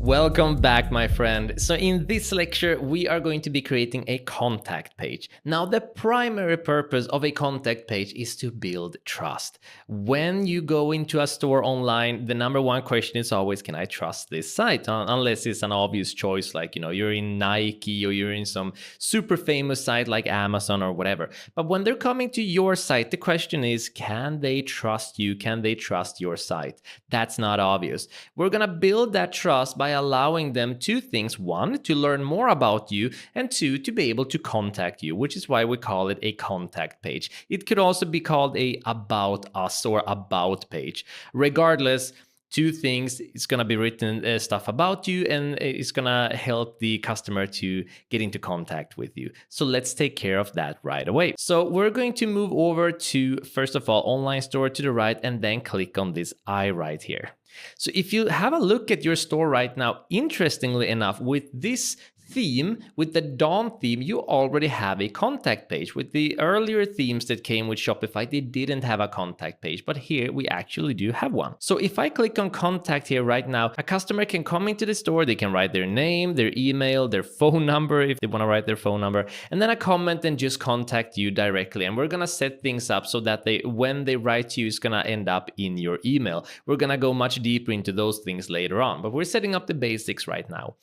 Welcome back, my friend. So in this lecture, we are going to be creating a contact page. Now, the primary purpose of a contact page is to build trust. When you go into a store online, the number one question is always, can I trust this site? Unless it's an obvious choice, like, you're in Nike or you're in some super famous site like Amazon or whatever. But when they're coming to your site, the question is, can they trust you? Can they trust your site? That's not obvious. We're going to build that trust by allowing them two things. One, to learn more about you, and two, to be able to contact you, which is why we call it a contact page. It could also be called a about us or about page. Regardless, two things, it's going to be written stuff about you, and it's going to help the customer to get into contact with you. So let's take care of that right away. So we're going to move over to, first of all, online store to the right, and then click on this eye right here. So if you have a look at your store right now, interestingly enough, with this theme, with the Dawn theme, you already have a contact page. With the earlier themes that came with Shopify, they didn't have a contact page, but here we actually do have one. So if I click on contact here right now, a customer can come into the store, they can write their name, their email, their phone number, if they want to write their phone number, and then a comment and just contact you directly. And we're going to set things up so that when they write to you, it's going to end up in your email. We're going to go much deeper into those things later on, but we're setting up the basics right now.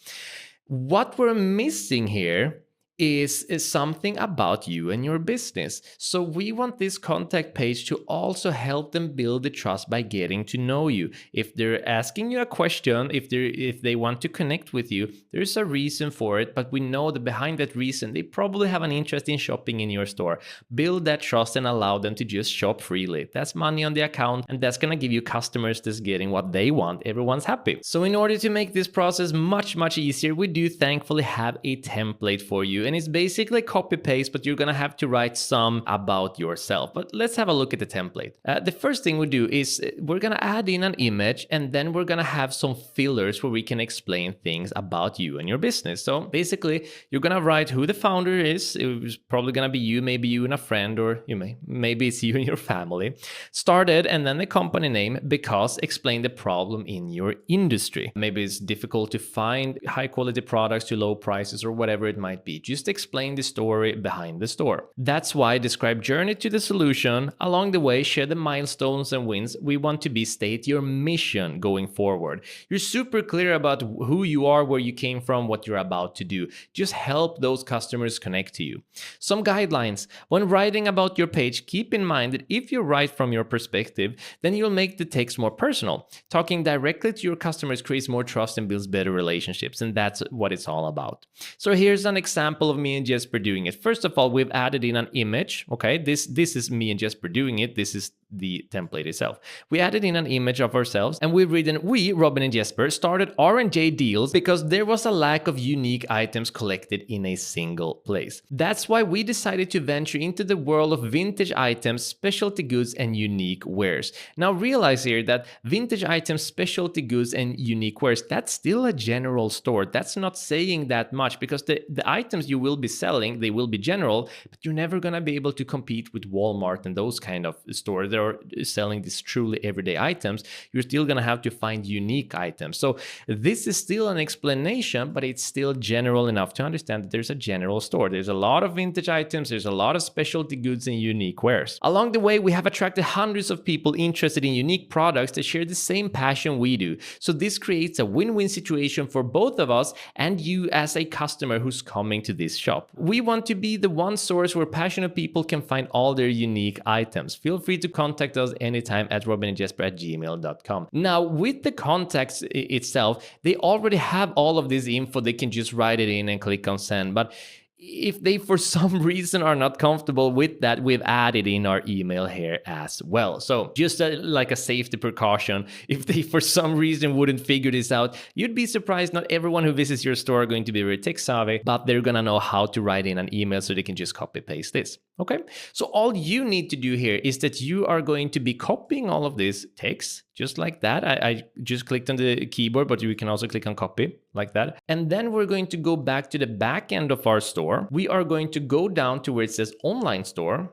What we're missing here is something about you and your business. So we want this contact page to also help them build the trust by getting to know you. If they're asking you a question, if they want to connect with you, there's a reason for it, but we know that behind that reason, they probably have an interest in shopping in your store. Build that trust and allow them to just shop freely. That's money on the account, and that's gonna give you customers that's getting what they want. Everyone's happy. So in order to make this process much, much easier, we do thankfully have a template for you. And it's basically copy paste, but you're gonna have to write some about yourself. But let's have a look at the template. The first thing we do is we're gonna add in an image, and then we're gonna have some fillers where we can explain things about you and your business. So basically, you're gonna write who the founder is. It's probably gonna be you, maybe you and a friend, or maybe it's you and your family. Started, and then the company name, because explain the problem in your industry. Maybe it's difficult to find high quality products to low prices or whatever it might be. Just explain the story behind the store. That's why describe journey to the solution. Along the way, share the milestones and wins. We want to state your mission going forward. You're super clear about who you are, where you came from, what you're about to do. Just help those customers connect to you. Some guidelines. When writing about your page, keep in mind that if you write from your perspective, then you'll make the text more personal. Talking directly to your customers creates more trust and builds better relationships, and that's what it's all about. So here's an example of me and Jesper doing it. First of all, we've added in an image. Okay, this is me and Jesper doing it. This is the template itself. We added in an image of ourselves, and we've written, we, Robin and Jesper, started R&J deals because there was a lack of unique items collected in a single place. That's why we decided to venture into the world of vintage items, specialty goods, and unique wares. Now realize here that vintage items, specialty goods, and unique wares, that's still a general store. That's not saying that much, because the items you will be selling, they will be general, but you're never going to be able to compete with Walmart and those kind of stores that are selling these truly everyday items. You're still going to have to find unique items. So this is still an explanation, but it's still general enough to understand that there's a general store. There's a lot of vintage items, there's a lot of specialty goods and unique wares. Along the way, we have attracted hundreds of people interested in unique products that share the same passion we do. So this creates a win-win situation for both of us and you as a customer who's coming to this shop. We want to be the one source where passionate people can find all their unique items. Feel free to contact us anytime at robinandjesper@gmail.com. Now, with the contacts itself, they already have all of this info. They can just write it in and click on send. But if they for some reason are not comfortable with that, we've added in our email here as well. So just like a safety precaution, if they for some reason wouldn't figure this out, you'd be surprised. Not everyone who visits your store are going to be very tech savvy, but they're gonna know how to write in an email so they can just copy paste this. Okay, so all you need to do here is that you are going to be copying all of this text just like that. I just clicked on the keyboard, but you can also click on copy like that. And then we're going to go back to the back end of our store. We are going to go down to where it says online store.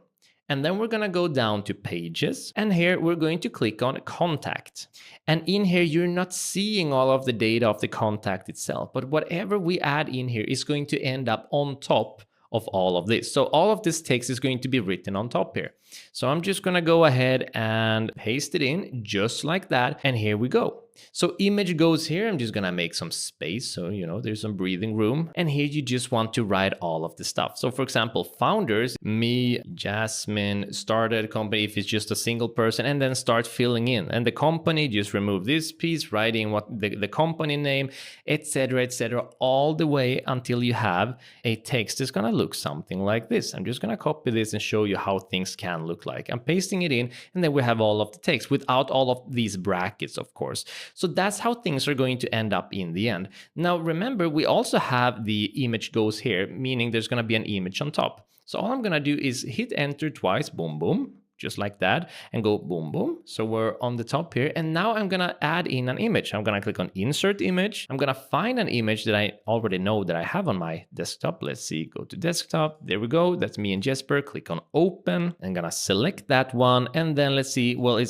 And then we're going to go down to pages. And here we're going to click on contact. And in here, you're not seeing all of the data of the contact itself, but whatever we add in here is going to end up on top of all of this. So all of this text is going to be written on top here. So I'm just going to go ahead and paste it in just like that. And here we go. So image goes here. I'm just going to make some space. So, there's some breathing room. And here you just want to write all of the stuff. So for example, founders, me, Jasmine, started a company if it's just a single person, and then start filling in. And the company, just remove this piece, writing what the company name, etc., all the way until you have a text that's going to look something like this. I'm just going to copy this and show you how things can look like. I'm pasting it in, and then we have all of the text without all of these brackets, of course. So that's how things are going to end up in the end. Now, remember, we also have the image goes here, meaning there's going to be an image on top. So all I'm going to do is hit enter twice, boom, boom, just like that, and go boom, boom. So we're on the top here. And now I'm going to add in an image. I'm going to click on insert image. I'm going to find an image that I already know that I have on my desktop. Let's see, go to desktop. There we go. That's me and Jesper. Click on open. I'm going to select that one. And then let's see, well,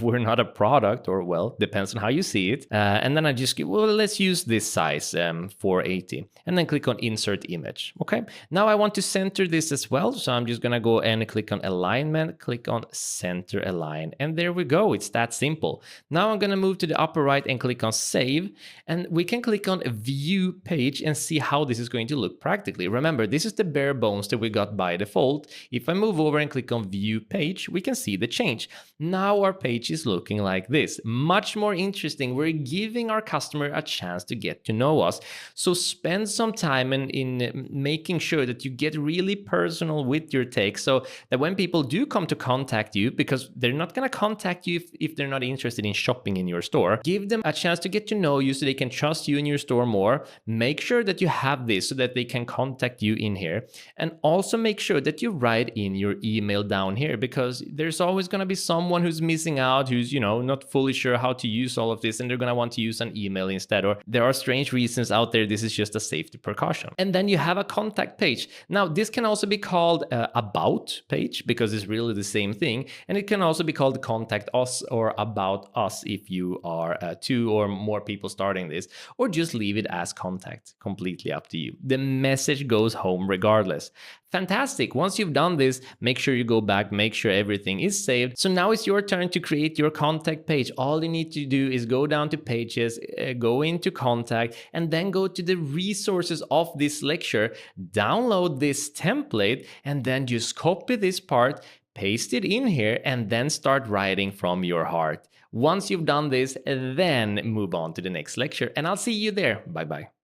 we're not a product, or well, depends on how you see it. And then I just give, well, let's use this size, 480. And then click on insert image. Okay. Now I want to center this as well. So I'm just going to go and click on alignment, click on center align, and there we go. It's that simple. Now I'm going to move to the upper right and click on save, and we can click on view page and see how this is going to look practically. Remember, this is the bare bones that we got by default. If I move over and click on view page, we can see the change. Now our page is looking like this, much more interesting. We're giving our customer a chance to get to know us. So spend some time in making sure that you get really personal with your text, so that when people do come to contact you, because they're not going to contact you if they're not interested in shopping in your store, give them a chance to get to know you so they can trust you in your store more. Make sure that you have this so that they can contact you in here, and also make sure that you write in your email down here, because there's always going to be someone who's missing out, who's not fully sure how to use all of this, and they're going to want to use an email instead, or there are strange reasons out there. This is just a safety precaution. And then you have a contact page. Now this can also be called about page, because it's really the same thing, and it can also be called contact us or about us if you are 2 or more people starting this, or just leave it as contact. Completely up to you. The message goes home regardless. Fantastic. Once you've done this, make sure you go back, make sure everything is saved. So now it's your turn to create your contact page. All you need to do is go down to pages, go into contact, and then go to the resources of this lecture, download this template, and then just copy this part, paste it in here, and then start writing from your heart. Once you've done this, then move on to the next lecture, and I'll see you there. Bye-bye.